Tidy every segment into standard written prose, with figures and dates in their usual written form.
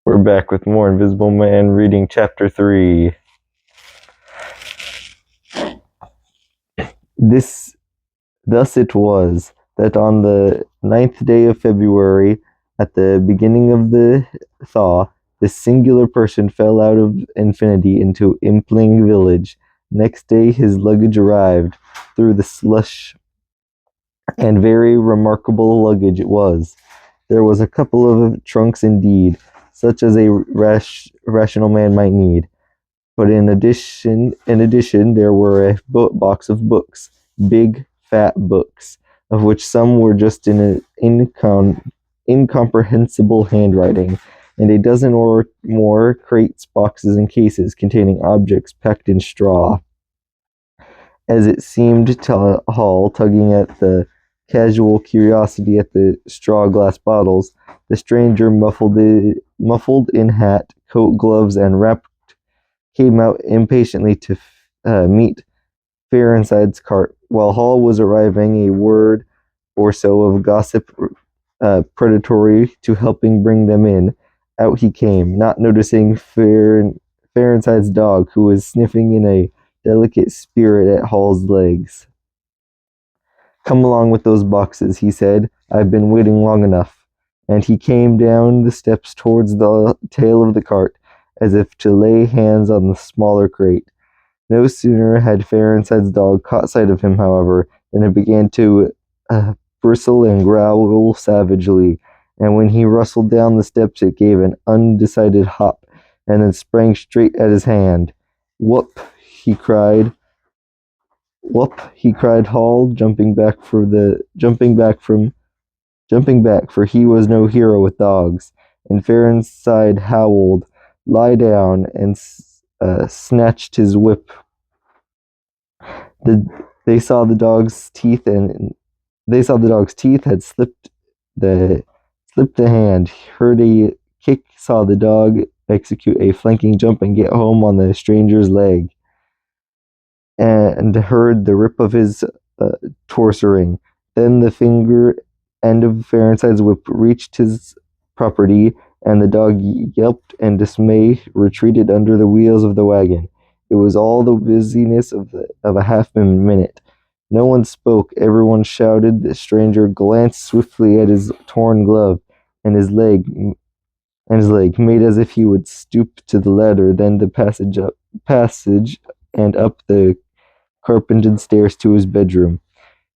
We're back with more Invisible Man reading Chapter 3. Thus it was that on the 9th day of February, at the beginning of the thaw, this singular person fell out of infinity into Impling village. Next day his luggage arrived through the slush, and very remarkable luggage it was. There was a couple of trunks indeed, such as a rational man might need. But in addition, there were a box of books, big, fat books, of which some were just in an incomprehensible handwriting, and a dozen or more crates, boxes, and cases containing objects packed in straw. As it seemed to Hall, tugging at the casual curiosity at the straw glass bottles, the stranger, muffled in hat, coat, gloves, and wrapped, came out impatiently to meet Farenside's cart. While Hall was arriving, a word or so of gossip predatory to helping bring them in, out he came, not noticing Farenside's dog, who was sniffing in a delicate spirit at Hall's legs. "Come along with those boxes," he said. "I've been waiting long enough." And he came down the steps towards the tail of the cart, as if to lay hands on the smaller crate. No sooner had Farenside's dog caught sight of him, however, than it began to bristle and growl savagely, and when he rustled down the steps it gave an undecided hop, and then sprang straight at his hand. "Whoop!" he cried. "Whoop!" he cried Hall, jumping back, for he was no hero with dogs, and Farenside howled, "Lie down," and snatched his whip. They saw the dog's teeth had slipped the hand. Heard a kick, saw the dog execute a flanking jump and get home on the stranger's leg, and heard the rip of his torso ring. Then the finger end of Farenside's whip reached his property, and the dog yelped in dismay, retreated under the wheels of the wagon. It was all the busyness of a half-minute. No one spoke, everyone shouted. The stranger glanced swiftly at his torn glove, and his leg, made as if he would stoop to the ladder, then the passage, and up the carpeted stairs to his bedroom.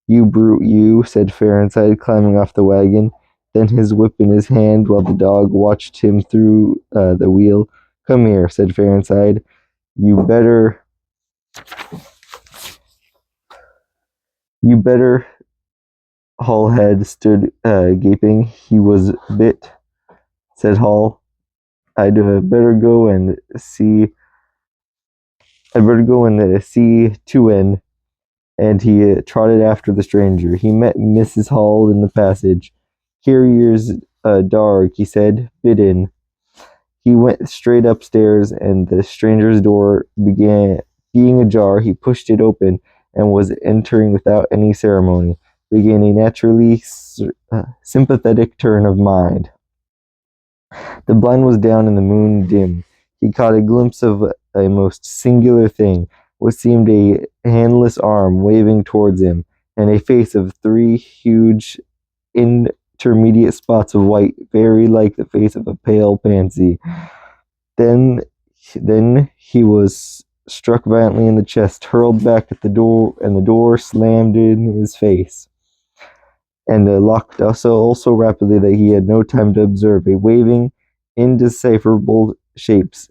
"You brute, you," said Farenside, climbing off the wagon, then his whip in his hand, while the dog watched him through the wheel. "Come here," said Farenside. You better, Hall had stood gaping. "He was bit," said Hall. I'd better go and see to end." And he trotted after the stranger. He met Mrs. Hall in the passage. "Carrier's darg," he said. "Bid in." He went straight upstairs, and the stranger's door being ajar, he pushed it open and was entering without any ceremony, began a naturally sympathetic turn of mind. The blind was down and the moon dim. He caught a glimpse of a most singular thing, what seemed a handless arm waving towards him, and a face of three huge intermediate spots of white, very like the face of a pale pansy. Then he was struck violently in the chest, hurled back at the door, and the door slammed in his face, and locked so rapidly that he had no time to observe. A waving, indecipherable shapes,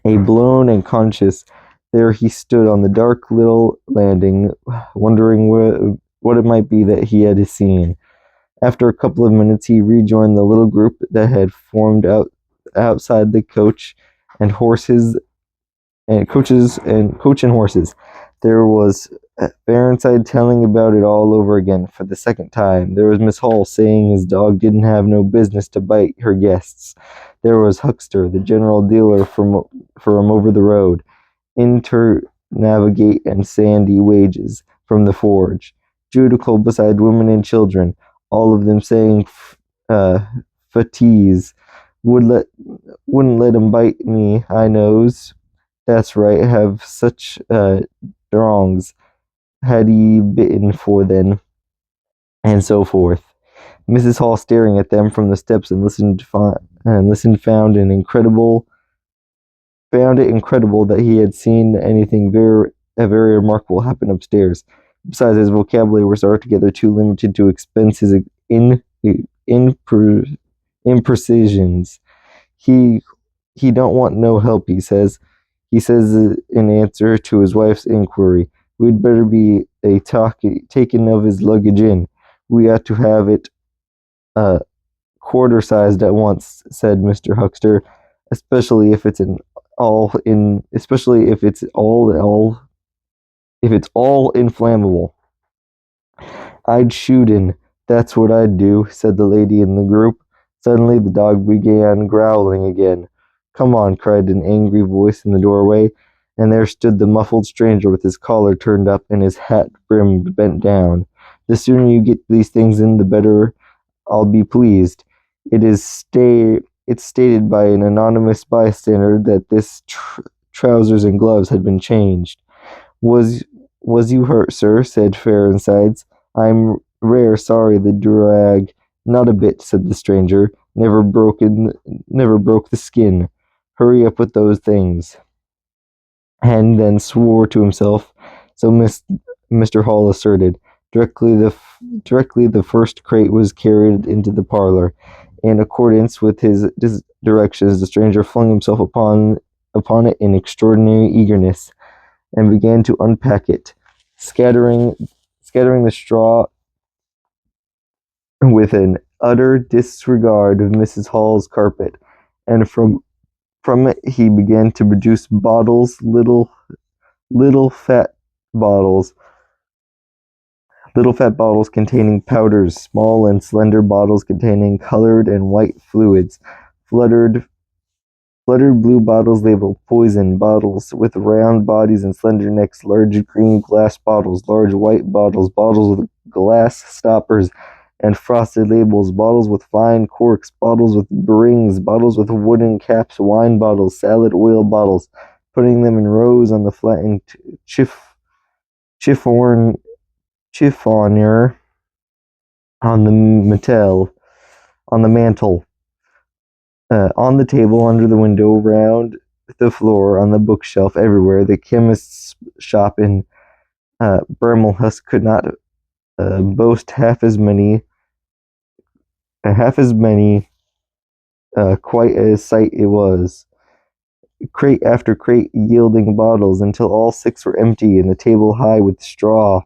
a blown and conscious. There he stood on the dark little landing, wondering what it might be that he had seen. After a couple of minutes, he rejoined the little group that had formed outside the coach and horses. There was Farenside telling about it all over again for the second time. There was Miss Hall saying his dog didn't have no business to bite her guests. There was Huckster, the general dealer from over the road, Navigate and Sandy Wages from the forge, Judical beside women and children, all of them saying fatties Wouldn't let him bite me, I knows. That's right, have such drongs had he bitten for then, and so forth. Mrs. Hall staring at them from the steps and listened found it incredible that he had seen anything very remarkable happen upstairs. Besides, his vocabulary was altogether too limited to expense his imprecisions. He he don't want no help, he says. He says in answer to his wife's inquiry, we'd better be taking of his luggage in. We ought to have it uh, quarter-sized at once, said Mr. Huckster, especially if it's all inflammable. I'd shoot in, that's what I'd do, said the lady in the group. Suddenly the dog began growling again. Come on, cried an angry voice in the doorway, and there stood the muffled stranger with his collar turned up and his hat brim bent down. The sooner you get these things in, the better I'll be pleased. It's stated by an anonymous bystander that this trousers and gloves had been changed. Was was you hurt, sir? Said Fairsides. I'm rare sorry the drag. Not a bit, said the stranger. Never broke the skin. Hurry up with those things. And then swore to himself. So Mr. Hall asserted. Directly the first crate was carried into the parlor. In accordance with his directions, the stranger flung himself upon it in extraordinary eagerness, and began to unpack it, scattering the straw with an utter disregard of Mrs. Hall's carpet, and from it he began to produce bottles, little fat bottles, containing powders, small and slender bottles containing colored and white fluids, fluttered blue bottles labeled poison, bottles with round bodies and slender necks, large green glass bottles, large white bottles, bottles with glass stoppers and frosted labels, bottles with fine corks, bottles with rings, bottles with wooden caps, wine bottles, salad oil bottles, putting them in rows on the flattened chiffonier on the mantel. On the table, under the window, round the floor, on the bookshelf, everywhere. The chemist's shop in Birmelhus could not boast half as many, quite a sight it was. Crate after crate yielding bottles, until all 6 were empty, and the table high with straw.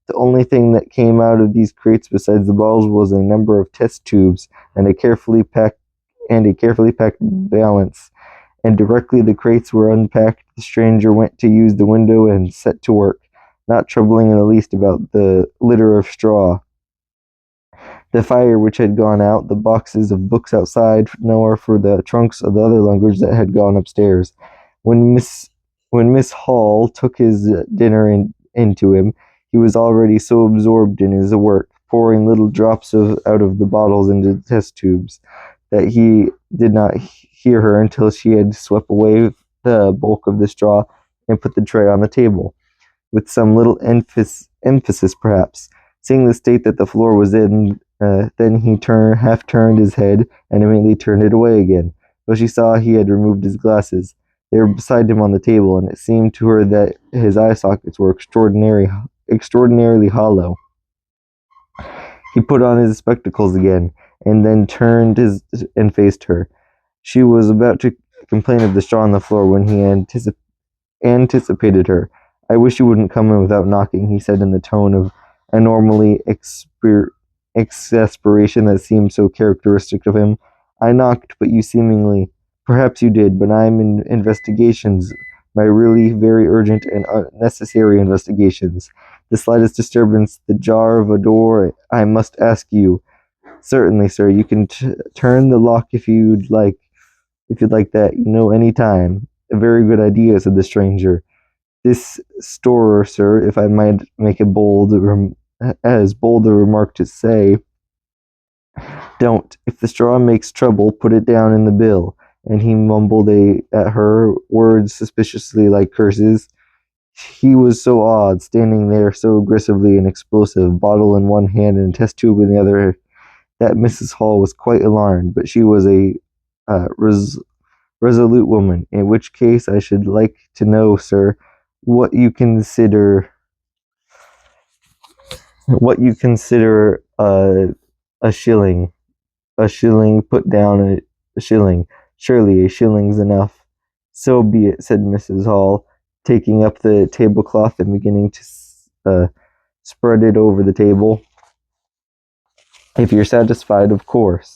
The only thing that came out of these crates besides the bottles was a number of test tubes and a carefully packed balance. And directly the crates were unpacked, the stranger went to use the window and set to work, not troubling in the least about the litter of straw, the fire which had gone out, the boxes of books outside, nor for the trunks of the other luggage that had gone upstairs. When Miss Hall took his dinner into him, he was already so absorbed in his work, pouring little drops out of the bottles into the test tubes, that he did not hear her until she had swept away the bulk of the straw and put the tray on the table, with some little emphasis perhaps. Seeing the state that the floor was in, then he half turned his head and immediately turned it away again, though she saw he had removed his glasses. They were beside him on the table, and it seemed to her that his eye sockets were extraordinarily hollow. He put on his spectacles again, and then turned and faced her. She was about to complain of the straw on the floor when he anticipated her. I wish you wouldn't come in without knocking, he said in the tone of a normally exasperation that seemed so characteristic of him. I knocked, but you seemingly... Perhaps you did, but I'm in investigations, my really very urgent and unnecessary investigations. The slightest disturbance, the jar of a door, I must ask you. Certainly, sir, you can turn the lock if you'd like that, any time. A very good idea, said the stranger. This storer, sir, if I might make as bold a remark to say, Don't. If the straw makes trouble, put it down in the bill. And he mumbled at her, words suspiciously like curses. He was so odd, standing there so aggressively and explosive, bottle in one hand and test tube in the other, that Mrs. Hall was quite alarmed, but she was a resolute woman, in which case I should like to know, sir, what you consider a shilling. A shilling, put down a shilling. Surely a shilling's enough. So be it, said Mrs. Hall, taking up the tablecloth and beginning to spread it over the table. If you're satisfied, of course.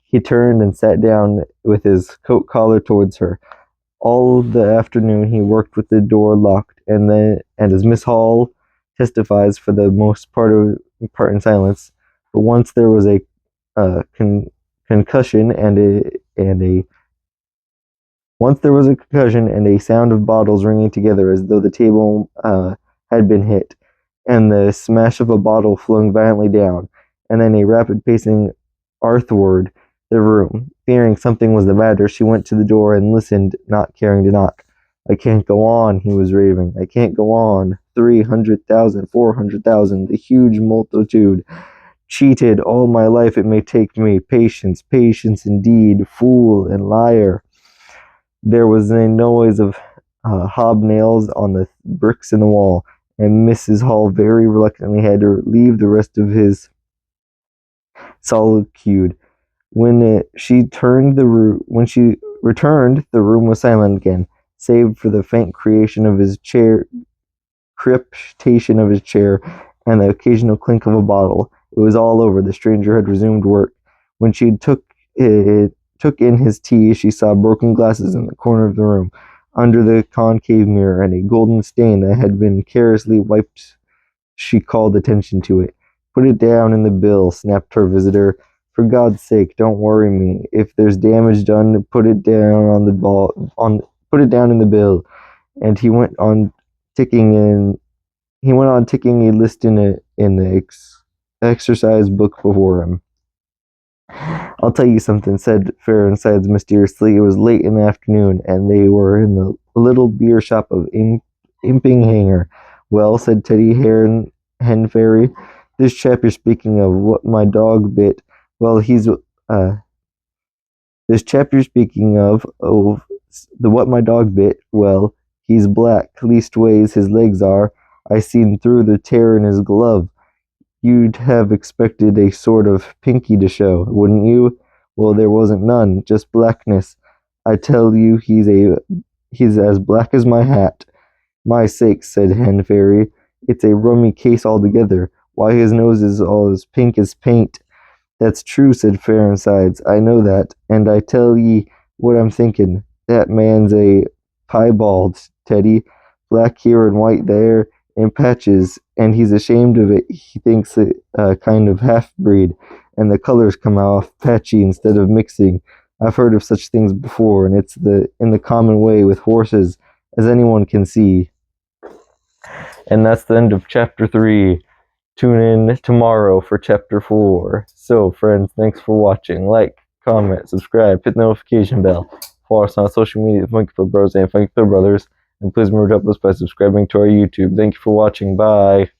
He turned and sat down with his coat collar towards her. All the afternoon he worked with the door locked, and as Miss Hall testifies, for the most part in silence. But once there was a concussion and a sound of bottles ringing together as though the table had been hit, and the smash of a bottle flung violently down, and then a rapid pacing athwart the room. Fearing something was the matter, she went to the door and listened, not caring to knock. I can't go on, he was raving. I can't go on. 300,000, 400,000, the huge multitude. Cheated all my life it may take me. Patience, patience indeed, fool and liar. There was a noise of hobnails on the bricks in the wall, and Mrs. Hall very reluctantly had to leave the rest of his solitude. When she returned, the room was silent again, save for the faint crepitation of his chair, and the occasional clink of a bottle. It was all over. The stranger had resumed work. When she took in his tea, she saw broken glasses in the corner of the room, under the concave mirror, and a golden stain that had been carelessly wiped. She called attention to it. Put it down in the bill, snapped her visitor. For God's sake, don't worry me. If there's damage done, put it down in the bill. And he went on ticking a list in the exercise book before him. I'll tell you something, said Fairnsides mysteriously. It was late in the afternoon, and they were in the little beer shop of Imping Hanger. Well, said Teddy Hen Fairy, this chap you're speaking of, what my dog bit. Well, this chap you're speaking of, what my dog bit. Well, he's black. Leastways, his legs are. I seen through the tear in his glove. You'd have expected a sort of pinky to show, wouldn't you? Well, there wasn't none, just blackness. I tell you, he's as black as my hat. My sakes, said Hen Fairy, it's a rummy case altogether. Why, his nose is all as pink as paint. That's true, said Fairnsides. I know that, and I tell ye what I'm thinking. That man's a piebald, Teddy. Black here and white there, in patches, and he's ashamed of it. He thinks it a kind of half-breed, and the colors come off patchy instead of mixing. I've heard of such things before, and it's in the common way with horses, as anyone can see. And that's the end of Chapter 3. Tune in tomorrow for Chapter 4. So, friends, thanks for watching. Like, comment, subscribe, hit the notification bell. Follow us on social media, funkyplaybrothers and funkyplaybrothers. And please remember to help us by subscribing to our YouTube. Thank you for watching. Bye.